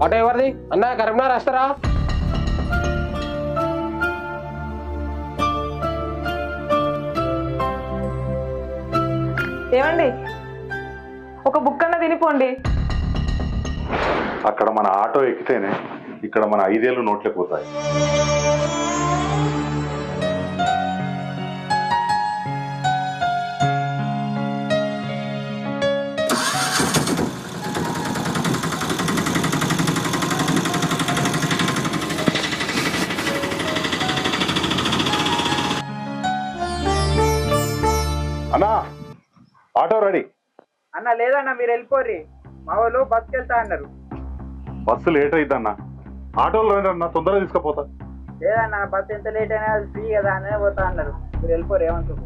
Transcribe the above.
Auto ఎవరిది అన్న? కరీంనగర్ వస్తారా? ఏమండి, ఒక బుక్ అన్న తినిపోండి. అక్కడ మన ఆటో ఎక్కితేనే ఇక్కడ మన 5 ఏళ్ళు నోట్లే పోతాయి. అన్నా ఆటో రెడీ. అన్న లేదన్న, మీరు వెళ్ళిపోర్రి. మా వాళ్ళు బస్కి వెళ్తా అన్నారు. బస్సు లేట్ అయిద్దన్నా. ఆటోలో రండి అన్న, తొందరగా తీసుకుపోతా. లేదన్న, బస్సు ఎంత లేట్ అయినా అది ఫ్రీ కదా అనే పోతా అన్నారు. మీరు వెళ్ళిపోరు, ఏమనుకోరు.